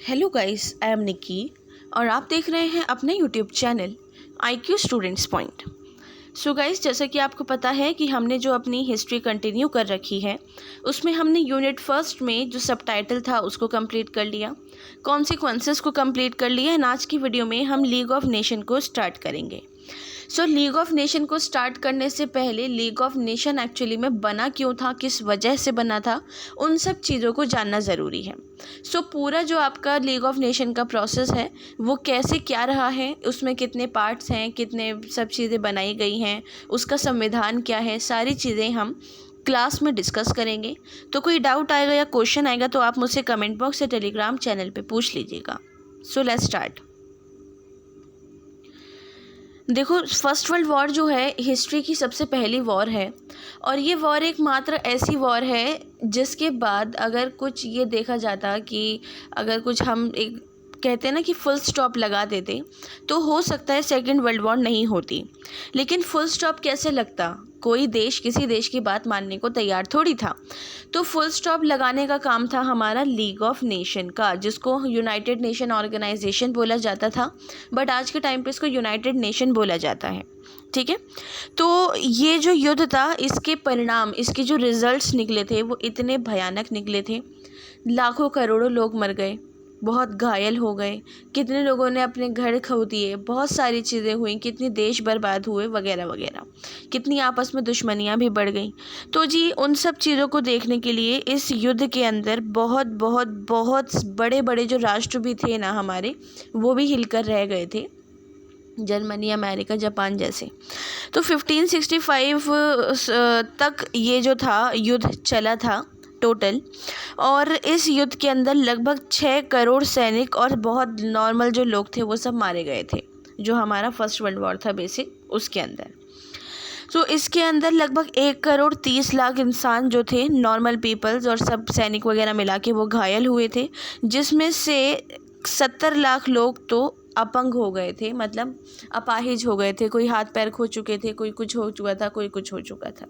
Hello guys, I am Nikki और आप देख रहे हैं अपने YouTube channel IQ students point. So guys, जैसा कि आपको पता है कि हमने जो अपनी हिस्ट्री कंटिन्यू कर रखी है उसमें हमने यूनिट फर्स्ट में जो सबटाइटल था उसको कंप्लीट कर लिया, कॉन्सिक्वेंसेस को कंप्लीट कर लिया एंड आज की वीडियो में हम लीग ऑफ नेशन को स्टार्ट करेंगे। सो लीग ऑफ नेशन को स्टार्ट करने से पहले लीग ऑफ नेशन एक्चुअली में बना क्यों था, किस वजह से बना था, उन सब चीज़ों को जानना ज़रूरी है। सो पूरा जो आपका लीग ऑफ नेशन का प्रोसेस है वो कैसे क्या रहा है, उसमें कितने पार्ट्स हैं, कितने सब चीज़ें बनाई गई हैं, उसका संविधान क्या है, सारी चीज़ें हम क्लास में डिस्कस करेंगे। तो कोई डाउट आएगा या क्वेश्चन आएगा तो आप मुझसे कमेंट बॉक्स या टेलीग्राम चैनल पे पूछ लीजिएगा। So let's start. देखो, फर्स्ट वर्ल्ड वॉर जो है हिस्ट्री की सबसे पहली वॉर है और ये वॉर एक मात्र ऐसी वॉर है जिसके बाद अगर कुछ ये देखा जाता कि अगर कुछ हम एक कहते हैं ना कि फुल स्टॉप लगा देते तो हो सकता है सेकेंड वर्ल्ड वॉर नहीं होती। लेकिन फुल स्टॉप कैसे लगता, कोई देश किसी देश की बात मानने को तैयार थोड़ी था। तो फुल स्टॉप लगाने का काम था हमारा लीग ऑफ नेशन का, जिसको यूनाइटेड नेशन ऑर्गेनाइजेशन बोला जाता था, बट आज के टाइम पे इसको यूनाइटेड नेशन बोला जाता है। ठीक है, तो ये जो युद्ध था इसके परिणाम, इसके जो रिजल्ट्स निकले थे वो इतने भयानक निकले थे। लाखों करोड़ों लोग मर गए, बहुत घायल हो गए, कितने लोगों ने अपने घर खो दिए, बहुत सारी चीज़ें हुई, कितने देश बर्बाद हुए वगैरह वगैरह, कितनी आपस में दुश्मनियाँ भी बढ़ गई। तो जी उन सब चीज़ों को देखने के लिए इस युद्ध के अंदर बहुत बहुत बहुत बड़े बड़े जो राष्ट्र भी थे ना हमारे, वो भी हिलकर रह गए थे, जर्मनी, अमेरिका, जापान जैसे। तो 1565 तक ये जो था युद्ध चला था टोटल, और इस युद्ध के अंदर लगभग 6 करोड़ सैनिक और बहुत नॉर्मल जो लोग थे वो सब मारे गए थे, जो हमारा फर्स्ट वर्ल्ड वॉर था बेसिक उसके अंदर। तो इसके अंदर लगभग 1,30,00,000 इंसान जो थे, नॉर्मल पीपल्स और सब सैनिक वगैरह मिला के, वो घायल हुए थे, जिसमें से 70 लाख लोग तो अपंग हो गए थे, मतलब अपाहिज हो गए थे, कोई हाथ पैर खो चुके थे, कोई कुछ हो चुका था, कोई कुछ हो चुका था।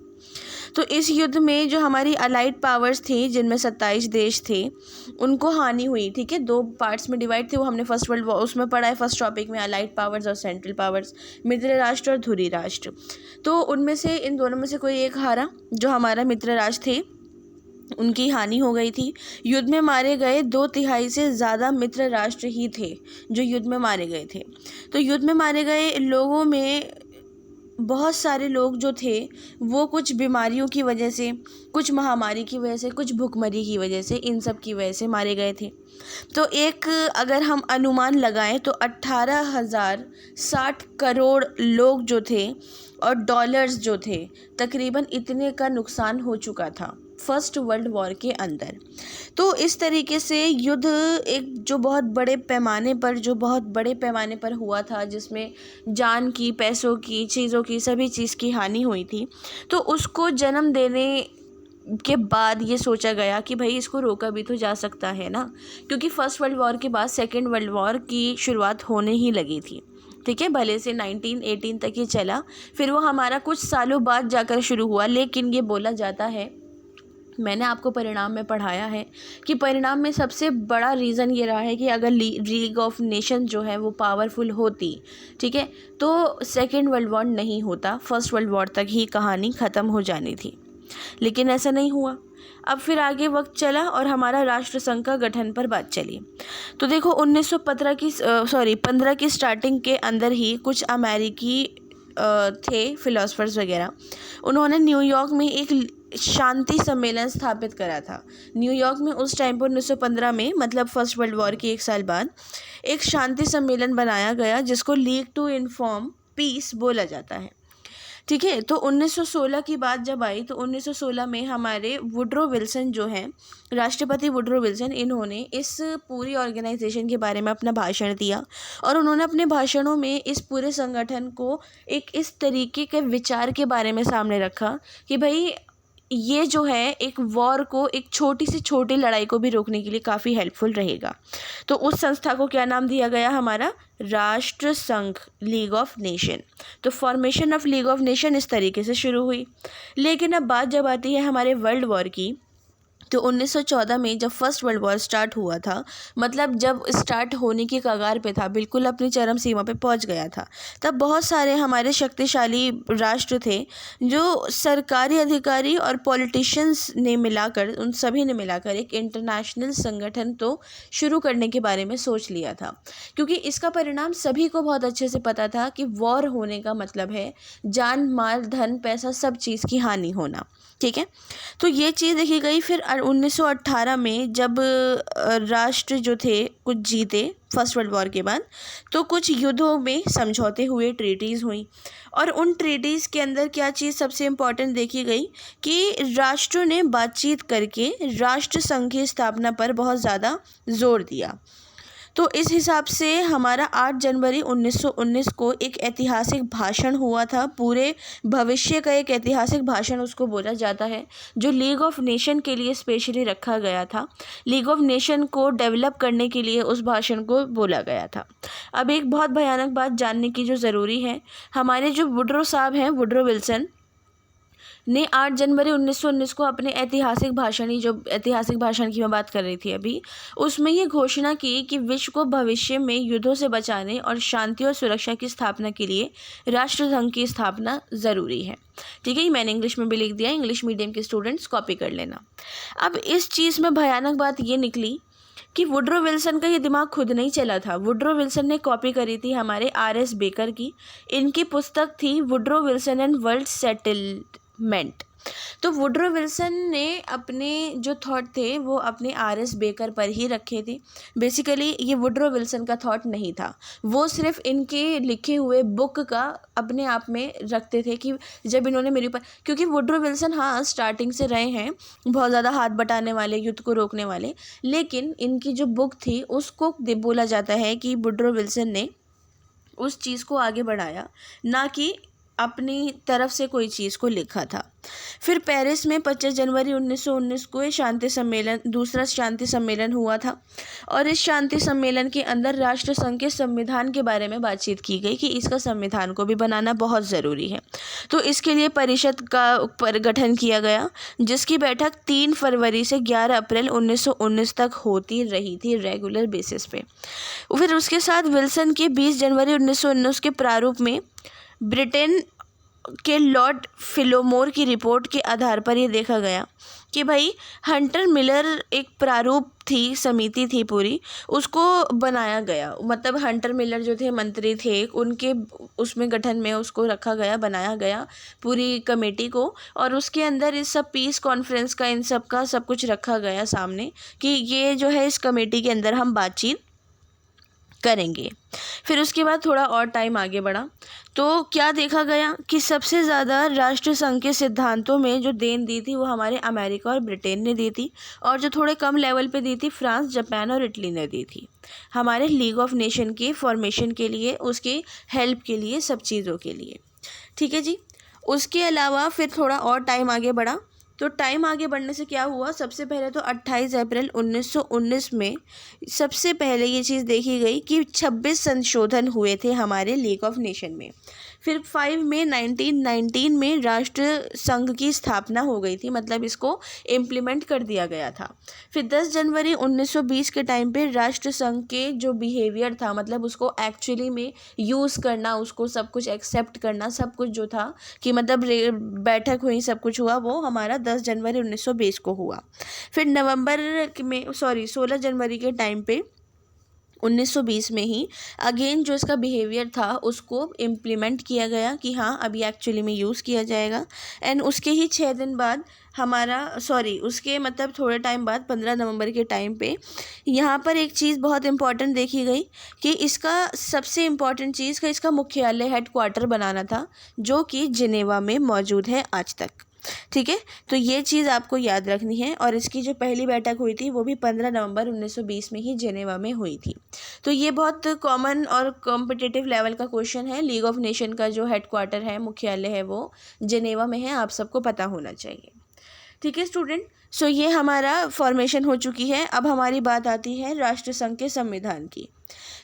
तो इस युद्ध में जो हमारी अलाइड पावर्स थी, जिनमें 27 देश थे, उनको हानि हुई। ठीक है, 2 पार्ट्स में डिवाइड थे, वो हमने फर्स्ट वर्ल्ड वॉर उसमें पढ़ा है, फर्स्ट टॉपिक में, अलाइड पावर्स और सेंट्रल पावर्स, मित्र राष्ट्र और धुरी राष्ट्र। तो उनमें से इन दोनों में से कोई एक हारा, जो हमारा मित्र राष्ट्र थे उनकी हानि हो गई थी। युद्ध में मारे गए 2/3 से ज़्यादा मित्र राष्ट्र ही थे जो युद्ध में मारे गए थे। तो युद्ध में मारे गए लोगों में बहुत सारे लोग जो थे वो कुछ बीमारियों की वजह से, कुछ महामारी की वजह से, कुछ भुखमरी की वजह से, इन सब की वजह से मारे गए थे। तो एक अगर हम अनुमान लगाएं तो 18,060 करोड़ लोग जो थे और डॉलर्स जो थे, तकरीबन इतने का नुकसान हो चुका था फर्स्ट वर्ल्ड वॉर के अंदर। तो इस तरीके से युद्ध एक जो बहुत बड़े पैमाने पर हुआ था, जिसमें जान की, पैसों की, चीज़ों की, सभी चीज़ की हानि हुई थी। तो उसको जन्म देने के बाद ये सोचा गया कि भाई इसको रोका भी तो जा सकता है ना, क्योंकि फर्स्ट वर्ल्ड वॉर के बाद सेकेंड वर्ल्ड वॉर की शुरुआत होने ही लगी थी। ठीक है, भले से 1918 तक ही चला, फिर वो हमारा कुछ सालों बाद जाकर शुरू हुआ। लेकिन ये बोला जाता है, मैंने आपको परिणाम में पढ़ाया है कि परिणाम में सबसे बड़ा रीज़न ये रहा है कि अगर लीग ऑफ नेशन जो है वो पावरफुल होती, ठीक है, तो सेकेंड वर्ल्ड वॉर नहीं होता, फर्स्ट वर्ल्ड वॉर तक ही कहानी ख़त्म हो जानी थी। लेकिन ऐसा नहीं हुआ। अब फिर आगे वक्त चला और हमारा राष्ट्र संघ का गठन पर बात चली। तो देखो 15 की स्टार्टिंग के अंदर ही कुछ अमेरिकी थे फिलोसफर्स वगैरह, उन्होंने न्यूयॉर्क में एक शांति सम्मेलन स्थापित करा था। न्यूयॉर्क में उस टाइम पर 1915 में, मतलब फर्स्ट वर्ल्ड वॉर के 1 साल बाद, एक शांति सम्मेलन बनाया गया जिसको लीग टू इन्फॉर्म पीस बोला जाता है। ठीक है, तो 1916 की बात जब आई तो 1916 में हमारे वुडरो विल्सन जो हैं, राष्ट्रपति वुडरो विल्सन, इन्होंने इस पूरी ऑर्गेनाइजेशन के बारे में अपना भाषण दिया और उन्होंने अपने भाषणों में इस पूरे संगठन को एक इस तरीके के विचार के बारे में सामने रखा कि भाई ये जो है एक वॉर को, एक छोटी से छोटी लड़ाई को भी रोकने के लिए काफ़ी हेल्पफुल रहेगा। तो उस संस्था को क्या नाम दिया गया, हमारा राष्ट्र संघ, लीग ऑफ नेशन। तो formation of league of nation इस तरीके से शुरू हुई। लेकिन अब बात जब आती है हमारे वर्ल्ड वॉर की, तो 1914 में जब फर्स्ट वर्ल्ड वॉर स्टार्ट हुआ था, मतलब जब स्टार्ट होने की कगार पे था, बिल्कुल अपनी चरम सीमा पे पहुंच गया था, तब बहुत सारे हमारे शक्तिशाली राष्ट्र थे जो सरकारी अधिकारी और पॉलिटिशियंस ने मिलाकर, उन सभी ने मिलाकर एक इंटरनेशनल संगठन तो शुरू करने के बारे में सोच लिया था, क्योंकि इसका परिणाम सभी को बहुत अच्छे से पता था कि वॉर होने का मतलब है जान माल धन पैसा सब चीज़ की हानि होना। ठीक है, तो ये चीज़ देखी गई। फिर 1918 में जब राष्ट्र जो थे कुछ जीते फर्स्ट वर्ल्ड वॉर के बाद, तो कुछ युद्धों में समझौते हुए, ट्रीटीज़ हुई, और उन ट्रीटीज़ के अंदर क्या चीज़ सबसे इम्पॉर्टेंट देखी गई कि राष्ट्रों ने बातचीत करके राष्ट्र संघ की स्थापना पर बहुत ज़्यादा जोर दिया। तो इस हिसाब से हमारा 8 जनवरी 1919 को एक ऐतिहासिक भाषण हुआ था, पूरे भविष्य का एक ऐतिहासिक भाषण उसको बोला जाता है, जो लीग ऑफ नेशन के लिए स्पेशली रखा गया था। लीग ऑफ नेशन को डेवलप करने के लिए उस भाषण को बोला गया था। अब एक बहुत भयानक बात जानने की जो ज़रूरी है, हमारे जो वुड्रो साहब हैं, वुड्रो विल्सन ने 8 जनवरी 1919 को अपने ऐतिहासिक भाषण, ही जो ऐतिहासिक भाषण की मैं बात कर रही थी अभी, उसमें ये घोषणा की कि विश्व को भविष्य में युद्धों से बचाने और शांति और सुरक्षा की स्थापना के लिए राष्ट्रसंघ की स्थापना ज़रूरी है। ठीक है, ये मैंने इंग्लिश में भी लिख दिया, इंग्लिश मीडियम के स्टूडेंट्स कॉपी कर लेना। अब इस चीज़ में भयानक बात ये निकली कि वुड्रो विल्सन का ये दिमाग खुद नहीं चला था। वुड्रो विल्सन ने कॉपी करी थी हमारे R.S. बेकर की। इनकी पुस्तक थी Woodrow Wilson and world settlement. तो वुड्रो विल्सन ने अपने जो थॉट थे वो अपने R.S. बेकर पर ही रखे थे। बेसिकली ये वुड्रो विल्सन का थॉट नहीं था, वो सिर्फ इनके लिखे हुए बुक का अपने आप में रखते थे कि जब इन्होंने मेरे ऊपर, क्योंकि वुड्रो विल्सन हाँ स्टार्टिंग से रहे हैं बहुत ज़्यादा हाथ बटाने वाले, युद्ध को रोकने वाले, लेकिन इनकी जो बुक थी उसको बोला जाता है कि वुड्रो विल्सन ने उस चीज़ को आगे बढ़ाया, ना कि अपनी तरफ से कोई चीज़ को लिखा था। फिर पेरिस में 25 जनवरी 1919 को ये शांति सम्मेलन, दूसरा शांति सम्मेलन हुआ था, और इस शांति सम्मेलन के अंदर राष्ट्र संघ के संविधान के बारे में बातचीत की गई कि इसका संविधान को भी बनाना बहुत ज़रूरी है। तो इसके लिए परिषद का गठन किया गया, जिसकी बैठक 3 फरवरी से 11 अप्रैल 1919 तक होती रही थी रेगुलर बेसिस पे। फिर उसके साथ विल्सन के 20 जनवरी 1919 के प्रारूप में ब्रिटेन के लॉर्ड फिलोमोर की रिपोर्ट के आधार पर ये देखा गया कि भाई हंटर मिलर एक प्रारूप थी, समिति थी पूरी, उसको बनाया गया। मतलब हंटर मिलर जो थे मंत्री थे, उनके उसमें गठन में उसको रखा गया, बनाया गया पूरी कमेटी को, और उसके अंदर इस सब पीस कॉन्फ्रेंस का, इन सब का सब कुछ रखा गया सामने कि ये जो है इस कमेटी के अंदर हम बातचीत करेंगे। फिर उसके बाद थोड़ा और टाइम आगे बढ़ा तो क्या देखा गया कि सबसे ज़्यादा राष्ट्र संघ के सिद्धांतों में जो देन दी थी वो हमारे अमेरिका और ब्रिटेन ने दी थी, और जो थोड़े कम लेवल पे दी थी फ्रांस, जापान और इटली ने दी थी हमारे लीग ऑफ नेशन के फॉर्मेशन के लिए, उसके हेल्प के लिए, सब चीज़ों के लिए। ठीक है जी। उसके अलावा फिर थोड़ा और टाइम आगे बढ़ा तो टाइम आगे बढ़ने से क्या हुआ, सबसे पहले तो 28 अप्रैल 1919 में सबसे पहले ये चीज़ देखी गई कि 26 संशोधन हुए थे हमारे लीग ऑफ नेशन में। फिर 5 मई 1919 में राष्ट्र संघ की स्थापना हो गई थी, मतलब इसको इम्प्लीमेंट कर दिया गया था। फिर 10 जनवरी 1920 के टाइम पे राष्ट्र संघ के जो बिहेवियर था, मतलब उसको एक्चुअली में यूज़ करना, उसको सब कुछ एक्सेप्ट करना, सब कुछ जो था कि मतलब बैठक हुई, सब कुछ हुआ, वो हमारा 10 जनवरी 1920 को हुआ। फिर नवंबर में 16 जनवरी के टाइम पे 1920 में ही अगेन जो इसका बिहेवियर था उसको इम्प्लीमेंट किया गया कि हाँ अभी एक्चुअली में यूज़ किया जाएगा। एंड उसके ही 6 दिन बाद उसके मतलब थोड़े टाइम बाद 15 नवंबर के टाइम पे यहाँ पर एक चीज़ बहुत इम्पॉर्टेंट देखी गई कि इसका सबसे इम्पॉर्टेंट चीज़ का इसका मुख्यालय हेडक्वार्टर बनाना था, जो कि जिनेवा में मौजूद है आज तक। ठीक है, तो ये चीज़ आपको याद रखनी है। और इसकी जो पहली बैठक हुई थी वो भी 15 नवंबर 1920 में ही जिनेवा में हुई थी। तो ये बहुत कॉमन और कॉम्पिटिटिव लेवल का क्वेश्चन है। लीग ऑफ नेशन का जो हेडक्वार्टर है, मुख्यालय है, वो जिनेवा में है, आप सबको पता होना चाहिए। ठीक है स्टूडेंट, सो ये हमारा फॉर्मेशन हो चुकी है। अब हमारी बात आती है राष्ट्र संघ के संविधान की।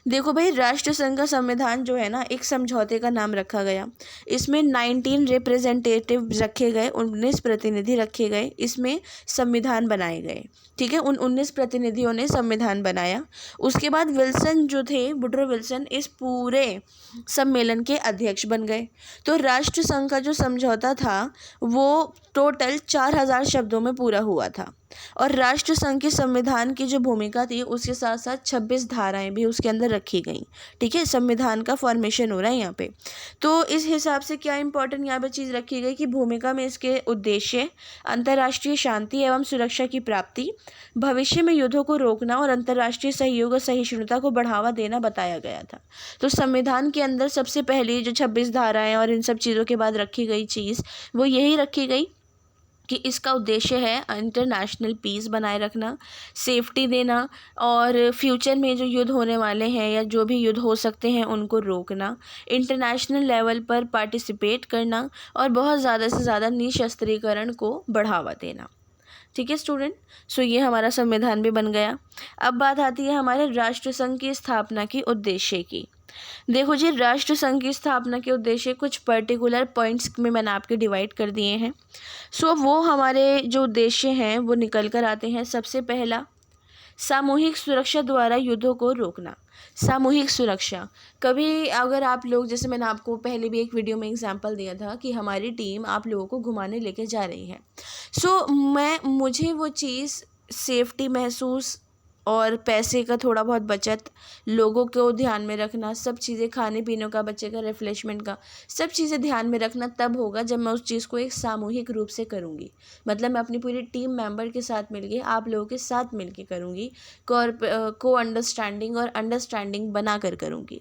देखो भाई, राष्ट्रसंघ का संविधान जो है ना, एक समझौते का नाम रखा गया। इसमें 19 रिप्रेजेंटेटिव रखे गए, 19 प्रतिनिधि रखे गए, इसमें संविधान बनाए गए। ठीक है, उन 19 प्रतिनिधियों ने संविधान बनाया। उसके बाद विल्सन जो थे, वुडरो विल्सन, इस पूरे सम्मेलन के अध्यक्ष बन गए। तो राष्ट्रसंघ का जो समझौता था वो टोटल 4000 शब्दों में पूरा हुआ था। और राष्ट्रसंघ के संविधान की जो भूमिका थी उसके साथ साथ 26 धाराएं भी उसके अंदर रखी गई। ठीक है, संविधान का फॉर्मेशन हो रहा है यहाँ पे। तो इस हिसाब से क्या इंपॉर्टेंट यहाँ पे चीज़ रखी गई कि भूमिका में इसके उद्देश्य अंतर्राष्ट्रीय शांति एवं सुरक्षा की प्राप्ति, भविष्य में युद्धों को रोकना और अंतर्राष्ट्रीय सहयोग और सहिष्णुता को बढ़ावा देना बताया गया था। तो संविधान के अंदर सबसे पहली जो 26 धाराएं और इन सब चीज़ों के बाद रखी गई चीज़ वो यही रखी गई कि इसका उद्देश्य है इंटरनेशनल पीस बनाए रखना, सेफ्टी देना और फ्यूचर में जो युद्ध होने वाले हैं या जो भी युद्ध हो सकते हैं उनको रोकना, इंटरनेशनल लेवल पर पार्टिसिपेट करना और बहुत ज़्यादा से ज़्यादा निशस्त्रीकरण को बढ़ावा देना। ठीक है स्टूडेंट, सो ये हमारा संविधान भी बन गया। अब बात आती है हमारे राष्ट्रसंघ की स्थापना की उद्देश्य की। देखो जी, राष्ट्रसंघ की स्थापना के उद्देश्य कुछ पर्टिकुलर पॉइंट्स में मैंने आपके डिवाइड कर दिए हैं। सो वो हमारे जो उद्देश्य हैं वो निकल कर आते हैं। सबसे पहला, सामूहिक सुरक्षा द्वारा युद्धों को रोकना। सामूहिक सुरक्षा, कभी अगर आप लोग, जैसे मैंने आपको पहले भी एक वीडियो में एग्जांपल दिया था कि हमारी टीम आप लोगों को घुमाने लेके जा रही है। सो मुझे वो चीज़ सेफ्टी महसूस और पैसे का थोड़ा बहुत बचत, लोगों को ध्यान में रखना, सब चीज़ें, खाने पीने का, बच्चे का रिफ्रेशमेंट का, सब चीज़ें ध्यान में रखना तब होगा जब मैं उस चीज़ को एक सामूहिक रूप से करूँगी। मतलब मैं अपनी पूरी टीम मेंबर के साथ मिलके, आप लोगों के साथ मिलके करूँगी, को अंडरस्टैंडिंग और अंडरस्टैंडिंग बना कर करूँगी।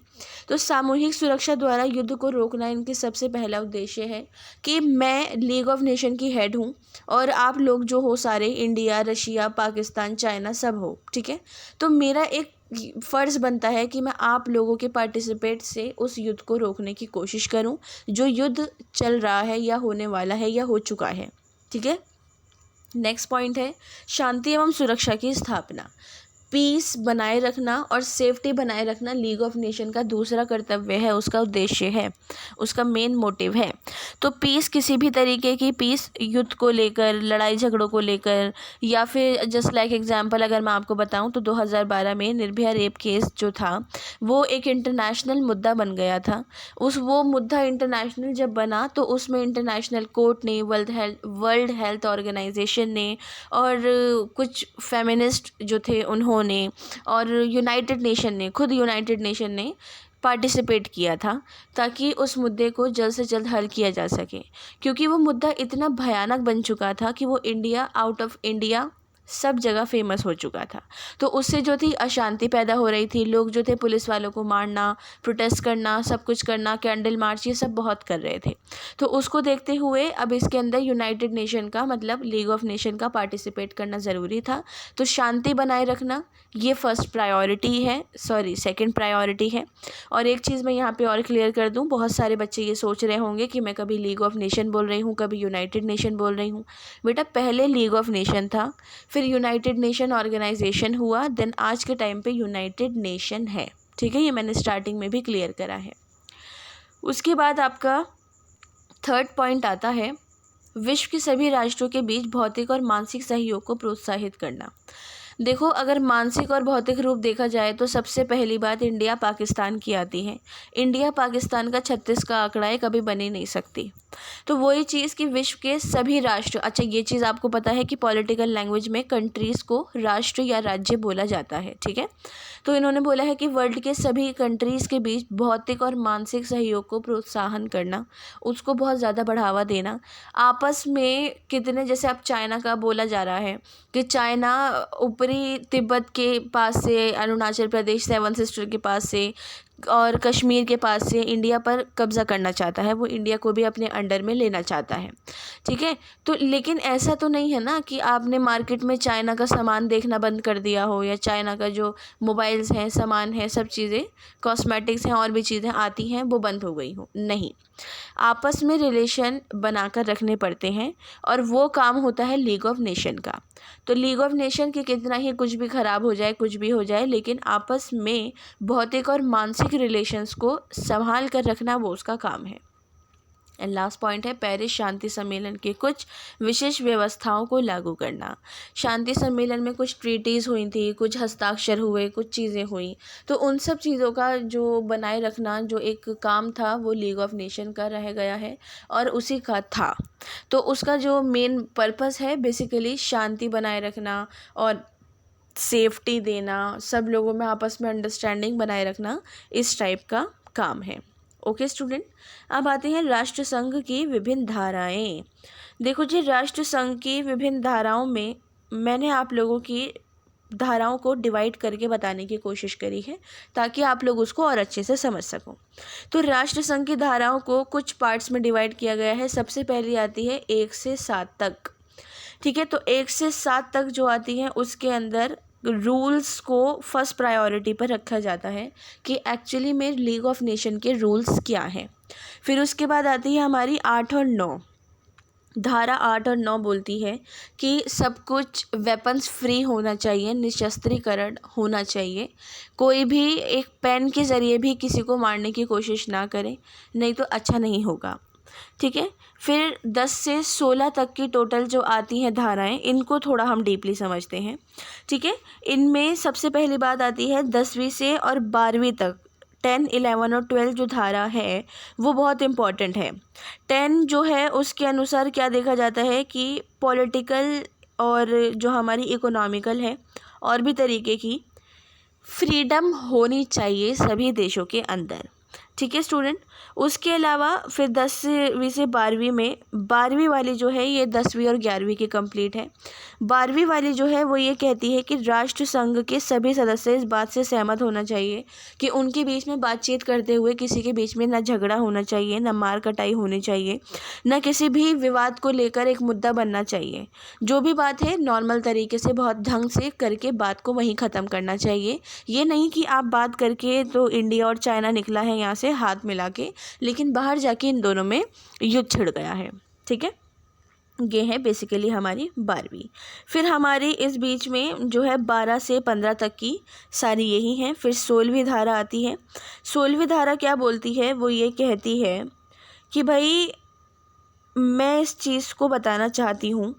तो सामूहिक सुरक्षा द्वारा युद्ध को रोकना इनके सबसे पहला उद्देश्य है कि मैं लीग ऑफ नेशन की हेड हूँ और आप लोग जो हो सारे, इंडिया, रशिया, पाकिस्तान, चाइना, सब हो। ठीक है, तो मेरा एक फ़र्ज़ बनता है कि मैं आप लोगों के पार्टिसिपेट से उस युद्ध को रोकने की कोशिश करूं, जो युद्ध चल रहा है या होने वाला है या हो चुका है। ठीक है, नेक्स्ट पॉइंट है शांति एवं सुरक्षा की स्थापना। पीस बनाए रखना और सेफ्टी बनाए रखना लीग ऑफ नेशन का दूसरा कर्तव्य है, उसका उद्देश्य है, उसका मेन मोटिव है। तो पीस, किसी भी तरीके की पीस, युद्ध को लेकर, लड़ाई झगड़ों को लेकर, या फिर जस्ट लाइक एग्जांपल अगर मैं आपको बताऊं तो 2012 में निर्भया रेप केस जो था वो एक इंटरनेशनल मुद्दा बन गया था। वो मुद्दा इंटरनेशनल जब बना तो उसमें इंटरनेशनल कोर्ट ने, वर्ल्ड हेल्थ ऑर्गेनाइजेशन ने और कुछ फेमिनिस्ट जो थे उन्होंने और यूनाइटेड नेशन ने पार्टिसिपेट किया था ताकि उस मुद्दे को जल्द से जल्द हल किया जा सके, क्योंकि वो मुद्दा इतना भयानक बन चुका था कि वो इंडिया, आउट ऑफ इंडिया, सब जगह फेमस हो चुका था। तो उससे जो थी अशांति पैदा हो रही थी, लोग जो थे पुलिस वालों को मारना, प्रोटेस्ट करना, सब कुछ करना, कैंडल मार्च, ये सब बहुत कर रहे थे। तो उसको देखते हुए अब इसके अंदर यूनाइटेड नेशन का, मतलब लीग ऑफ नेशन का पार्टिसिपेट करना ज़रूरी था। तो शांति बनाए रखना ये फर्स्ट प्रायोरिटी है, सेकंड प्रायोरिटी है। और एक चीज़ मैं यहाँ पे और क्लियर कर दूँ, बहुत सारे बच्चे ये सोच रहे होंगे कि मैं कभी लीग ऑफ नेशन बोल रही हूँ, कभी यूनाइटेड नेशन बोल रही हूँ। बेटा, पहले लीग ऑफ नेशन था, फिर यूनाइटेड नेशन ऑर्गेनाइजेशन हुआ, देन आज के टाइम पे यूनाइटेड नेशन है। ठीक है, ये मैंने स्टार्टिंग में भी क्लियर करा है। उसके बाद आपका थर्ड पॉइंट आता है विश्व के सभी राष्ट्रों के बीच भौतिक और मानसिक सहयोग को प्रोत्साहित करना। देखो, अगर मानसिक और भौतिक रूप देखा जाए तो सबसे पहली बात इंडिया पाकिस्तान की आती है। इंडिया पाकिस्तान का 36 का आंकड़ा है, कभी बन ही नहीं सकती। तो वही चीज़ कि विश्व के सभी राष्ट्र, अच्छा ये चीज़ आपको पता है कि पॉलिटिकल लैंग्वेज में कंट्रीज़ को राष्ट्र या राज्य बोला जाता है। ठीक है, तो इन्होंने बोला है कि वर्ल्ड के सभी कंट्रीज़ के बीच भौतिक और मानसिक सहयोग को प्रोत्साहन करना, उसको बहुत ज़्यादा बढ़ावा देना। आपस में कितने, जैसे अब चाइना का बोला जा रहा है कि चाइना ऊपरी तिब्बत के पास से, अरुणाचल प्रदेश, सेवन सिस्टर के पास से और कश्मीर के पास से इंडिया पर कब्ज़ा करना चाहता है, वो इंडिया को भी अपने अंडर में लेना चाहता है। ठीक है, तो लेकिन ऐसा तो नहीं है ना कि आपने मार्केट में चाइना का सामान देखना बंद कर दिया हो, या चाइना का जो मोबाइल्स हैं, सामान है, सब चीज़ें, कॉस्मेटिक्स हैं और भी चीज़ें आती हैं वो बंद हो गई हो। नहीं, आपस में रिलेशन बनाकर रखने पड़ते हैं, और वो काम होता है लीग ऑफ नेशन का। तो लीग ऑफ नेशन के कितना ही कुछ भी ख़राब हो जाए, कुछ भी हो जाए, लेकिन आपस में भौतिक और मानसिक रिलेशंस को संभाल कर रखना वो उसका काम है। एंड लास्ट पॉइंट है पेरिस शांति सम्मेलन के कुछ विशेष व्यवस्थाओं को लागू करना। शांति सम्मेलन में कुछ ट्रीटीज़ हुई थी, कुछ हस्ताक्षर हुए, कुछ चीज़ें हुई, तो उन सब चीज़ों का जो बनाए रखना जो एक काम था वो लीग ऑफ नेशन का रह गया है, और उसी का था। तो उसका जो मेन पर्पस है बेसिकली शांति बनाए रखना और सेफ्टी देना, सब लोगों में आपस में अंडरस्टैंडिंग बनाए रखना, इस टाइप का काम है। ओके स्टूडेंट, अब आते हैं राष्ट्र संघ की विभिन्न धाराएं। देखो जी, राष्ट्र संघ की विभिन्न धाराओं में मैंने आप लोगों की धाराओं को डिवाइड करके बताने की कोशिश करी है, ताकि आप लोग उसको और अच्छे से समझ सको। तो राष्ट्र संघ की धाराओं को कुछ पार्ट्स में डिवाइड किया गया है। सबसे पहली आती है 1 से 7 तक। ठीक है, तो 1 से 7 तक जो आती है उसके अंदर रूल्स को फर्स्ट प्रायोरिटी पर रखा जाता है कि एक्चुअली में लीग ऑफ नेशन के रूल्स क्या हैं। फिर उसके बाद आती है हमारी 8 और 9। धारा 8 और 9 बोलती है कि सब कुछ वेपन्स फ्री होना चाहिए, निशस्त्रीकरण होना चाहिए, कोई भी एक पेन के ज़रिए भी किसी को मारने की कोशिश ना करे, नहीं तो अच्छा नहीं होगा। ठीक है, फिर 10 से 16 तक की टोटल जो आती हैं धाराएं, इनको थोड़ा हम डीपली समझते हैं। ठीक है, इनमें सबसे पहली बात आती है 10वीं से और 12वीं तक, 10, 11 और 12 जो धारा है वो बहुत इम्पॉर्टेंट है। 10 जो है उसके अनुसार क्या देखा जाता है कि पॉलिटिकल और जो हमारी इकोनॉमिकल है और भी तरीके की फ्रीडम होनी चाहिए सभी देशों के अंदर। ठीक है स्टूडेंट, उसके अलावा फिर 10वीं से 12वीं में 12वीं वाली जो है ये 10वीं और 11वीं की कंप्लीट है। 12वीं वाली जो है वो ये कहती है कि राष्ट्र संघ के सभी सदस्य इस बात से सहमत होना चाहिए कि उनके बीच में बातचीत करते हुए किसी के बीच में ना झगड़ा होना चाहिए, ना मार कटाई होनी चाहिए, ना किसी भी विवाद को लेकर एक मुद्दा बनना चाहिए। जो भी बात है नॉर्मल तरीके से बहुत ढंग से करके बात को वहीं ख़त्म करना चाहिए। ये नहीं कि आप बात करके तो इंडिया और चाइना निकला है यहाँ से हाथ मिला के, लेकिन बाहर जाके इन दोनों में युद्ध छिड़ गया है। ठीक है, ये है बेसिकली हमारी 12वीं। फिर हमारी इस बीच में जो है 12 से 15 तक की सारी यही हैं। फिर 16वीं धारा आती है। 16वीं धारा क्या बोलती है, वो ये कहती है कि भाई मैं इस चीज़ को बताना चाहती हूँ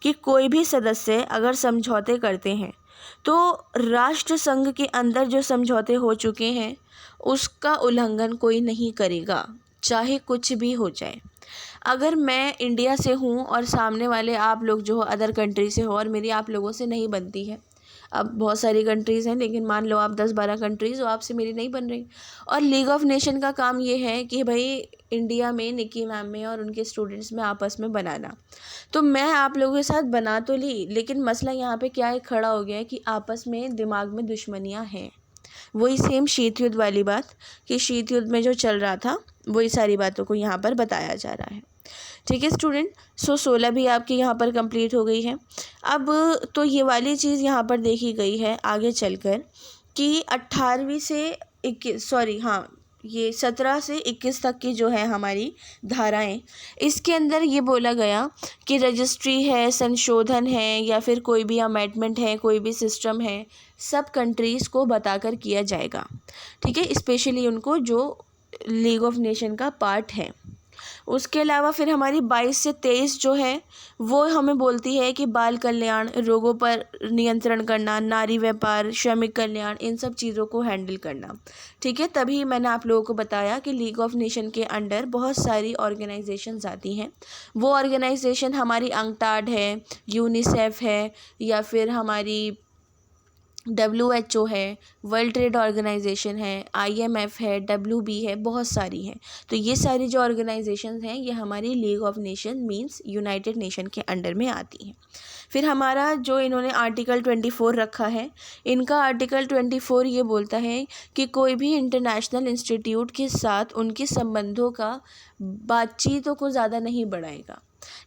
कि कोई भी सदस्य अगर समझौते करते हैं तो राष्ट्र संघ के अंदर जो समझौते हो चुके हैं उसका उल्लंघन कोई नहीं करेगा, चाहे कुछ भी हो जाए। अगर मैं इंडिया से हूँ और सामने वाले आप लोग जो हो अदर कंट्री से हो और मेरी आप लोगों से नहीं बनती है, अब बहुत सारी कंट्रीज़ हैं लेकिन मान लो आप 10-12 कंट्रीज़ हो, आपसे मेरी नहीं बन रही, और लीग ऑफ नेशन का काम ये है कि भाई इंडिया में निकी मैम में और उनके स्टूडेंट्स में आपस में बनाना। तो मैं आप लोगों के साथ बना तो ली, लेकिन मसला यहाँ पे क्या है खड़ा हो गया है कि आपस में दिमाग में दुश्मनियाँ हैं। वही सेम शीत युद्ध वाली बात कि शीत युद्ध में जो चल रहा था वही सारी बातों को यहाँ पर बताया जा रहा है। ठीक है स्टूडेंट, 16 भी आपकी यहाँ पर कंप्लीट हो गई है। अब तो ये वाली चीज़ यहाँ पर देखी गई है आगे चलकर कि 18वीं से 21 सॉरी हाँ ये 17 से 21 तक की जो है हमारी धाराएं, इसके अंदर ये बोला गया कि रजिस्ट्री है, संशोधन है या फिर कोई भी अमेंडमेंट है, कोई भी सिस्टम है, सब कंट्रीज़ को बताकर किया जाएगा। ठीक है, स्पेशली उनको जो लीग ऑफ नेशन का पार्ट है। उसके अलावा फिर हमारी 22 से 23 जो है वो हमें बोलती है कि बाल कल्याण, रोगों पर नियंत्रण करना, नारी व्यापार, श्रमिक कल्याण, इन सब चीज़ों को हैंडल करना। ठीक है, तभी मैंने आप लोगों को बताया कि लीग ऑफ नेशन के अंडर बहुत सारी ऑर्गेनाइजेशंस आती हैं। वो ऑर्गेनाइजेशन हमारी अंकटाड है, यूनिसेफ है, या फिर हमारी WHO है, वर्ल्ड ट्रेड ऑर्गेनाइजेशन है, IMF है, WB है, बहुत सारी हैं। तो ये सारी जो ऑर्गेनाइजेशंस हैं ये हमारी league of nation means United nation के अंडर में आती हैं। फिर हमारा जो इन्होंने आर्टिकल 24 रखा है, इनका आर्टिकल 24 ये बोलता है कि कोई भी इंटरनेशनल इंस्टीट्यूट के साथ उनके संबंधों का बातचीतों को ज़्यादा नहीं बढ़ाएगा।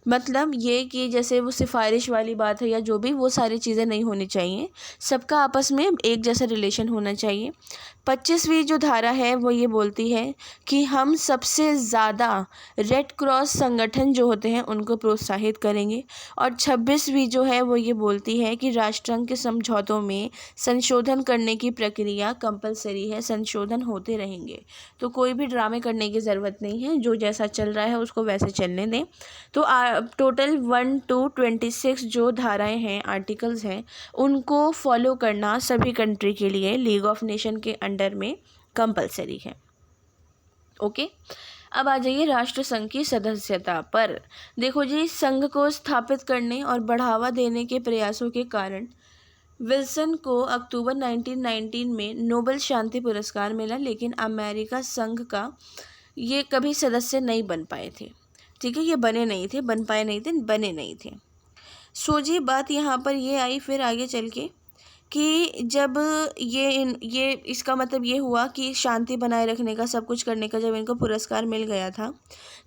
मतलब ये कि जैसे वो सिफारिश वाली बात है या जो भी, वो सारी चीज़ें नहीं होनी चाहिए, सबका आपस में एक जैसा रिलेशन होना चाहिए। 25वीं जो धारा है वो ये बोलती है कि हम सबसे ज़्यादा रेड क्रॉस संगठन जो होते हैं उनको प्रोत्साहित करेंगे। और 26वीं जो है वो ये बोलती है कि राष्ट्रसंघ के समझौतों में संशोधन करने की प्रक्रिया कंपलसरी है, संशोधन होते रहेंगे। तो कोई भी ड्रामे करने की ज़रूरत नहीं है, जो जैसा चल रहा है उसको वैसे चलने दें। तो टोटल 1 to 26 जो धाराएं हैं, आर्टिकल्स हैं, उनको फॉलो करना सभी कंट्री के लिए लीग ऑफ नेशन के अंडर में कंपलसरी है। ओके, अब आ जाइए राष्ट्र संघ की सदस्यता पर। देखो जी, संघ को स्थापित करने और बढ़ावा देने के प्रयासों के कारण विल्सन को अक्टूबर 1919 में नोबेल शांति पुरस्कार मिला, लेकिन अमेरिका संघ का ये कभी सदस्य नहीं बन पाए थे। ठीक है, ये बने नहीं थे, बन पाए नहीं थे, बने नहीं थे। सोचिए बात यहाँ पर ये आई फिर आगे चल के कि जब ये इसका मतलब ये हुआ कि शांति बनाए रखने का, सब कुछ करने का जब इनको पुरस्कार मिल गया था,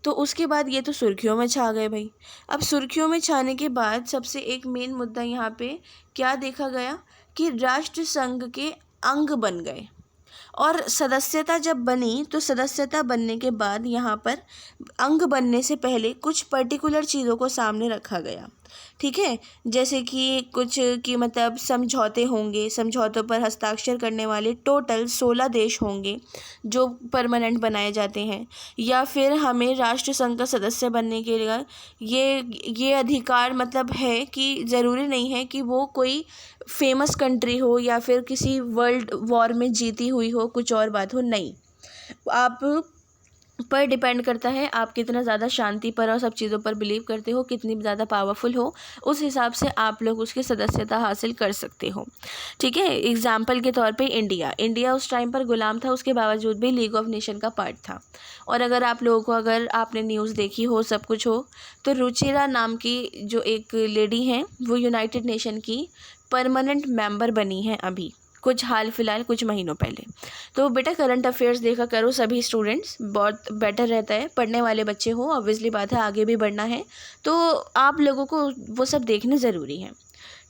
तो उसके बाद ये तो सुर्खियों में छा गए भाई। अब सुर्खियों में छाने के बाद सबसे एक मेन मुद्दा यहाँ पे क्या देखा गया कि राष्ट्र संघ के अंग बन गए। और सदस्यता जब बनी तो सदस्यता बनने के बाद यहाँ पर अंग बनने से पहले कुछ पर्टिकुलर चीज़ों को सामने रखा गया। ठीक है, जैसे कि कुछ कि मतलब समझौते होंगे, समझौतों पर हस्ताक्षर करने वाले टोटल 16 देश होंगे जो परमानेंट बनाए जाते हैं। या फिर हमें राष्ट्र संघ का सदस्य बनने के लिए ये अधिकार मतलब है कि ज़रूरी नहीं है कि वो कोई फेमस कंट्री हो या फिर किसी वर्ल्ड वॉर में जीती हुई हो, कुछ और बात हो, नहीं। आप पर डिपेंड करता है आप कितना ज़्यादा शांति पर और सब चीज़ों पर बिलीव करते हो, कितनी ज़्यादा पावरफुल हो, उस हिसाब से आप लोग उसकी सदस्यता हासिल कर सकते हो। ठीक है, एग्जाम्पल के तौर पे इंडिया उस टाइम पर गुलाम था, उसके बावजूद भी लीग ऑफ नेशन का पार्ट था। और अगर आप लोगों को, अगर आपने न्यूज़ देखी हो, सब कुछ हो, तो रुचिरा नाम की जो एक लेडी हैं वो यूनाइटेड नेशन की परमानेंट मेंबर बनी हैं अभी कुछ हाल फिलहाल कुछ महीनों पहले। तो बेटा करंट अफेयर्स देखा करो सभी स्टूडेंट्स, बहुत बेटर रहता है। पढ़ने वाले बच्चे हो, ऑब्वियसली बात है आगे भी बढ़ना है, तो आप लोगों को वो सब देखने ज़रूरी है।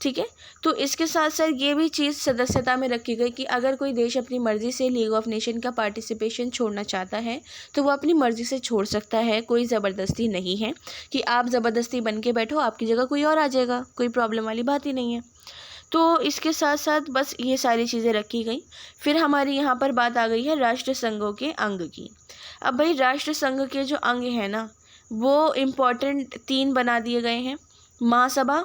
ठीक है, तो इसके साथ साथ ये भी चीज़ सदस्यता में रखी गई कि अगर कोई देश अपनी मर्ज़ी से लीग ऑफ नेशन का पार्टिसिपेशन छोड़ना चाहता है तो वो अपनी मर्ज़ी से छोड़ सकता है, कोई ज़बरदस्ती नहीं है कि आप ज़बरदस्ती बन के बैठो, आपकी जगह कोई और आ जाएगा, कोई प्रॉब्लम वाली बात ही नहीं है। तो इसके साथ साथ बस ये सारी चीज़ें रखी गई। फिर हमारी यहाँ पर बात आ गई है राष्ट्र संघों के अंग की। अब भाई राष्ट्र संघ के जो अंग हैं ना, वो इम्पॉर्टेंट 3 बना दिए गए हैं: महासभा,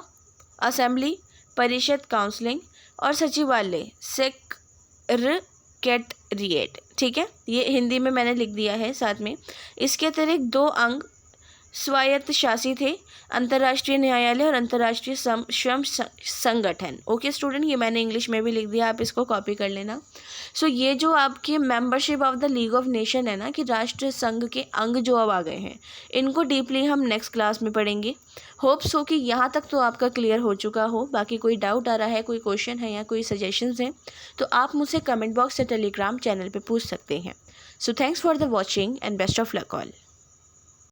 असेंबली, परिषद काउंसलिंग और सचिवालय सेक्रेटेरिएट। ठीक है, ये हिंदी में मैंने लिख दिया है साथ में। इसके अतिरिक्त 2 अंग स्वायत्त शासित थे: अंतर्राष्ट्रीय न्यायालय और अंतर्राष्ट्रीय श्रम संगठन। ओके स्टूडेंट, ये मैंने इंग्लिश में भी लिख दिया, आप इसको कॉपी कर लेना। सो ये जो आपकी membership of the league of nation है ना, कि राष्ट्र संघ के अंग जो अब आ गए हैं, इनको डीपली हम नेक्स्ट क्लास में पढ़ेंगे। होप्स हो कि यहाँ तक तो आपका क्लियर हो चुका हो। बाकी कोई डाउट आ रहा है, कोई क्वेश्चन है या कोई सजेशंस हैं, तो आप मुझसे कमेंट बॉक्स या टेलीग्राम चैनल पर पूछ सकते हैं। So thanks for the watching and best of luck all.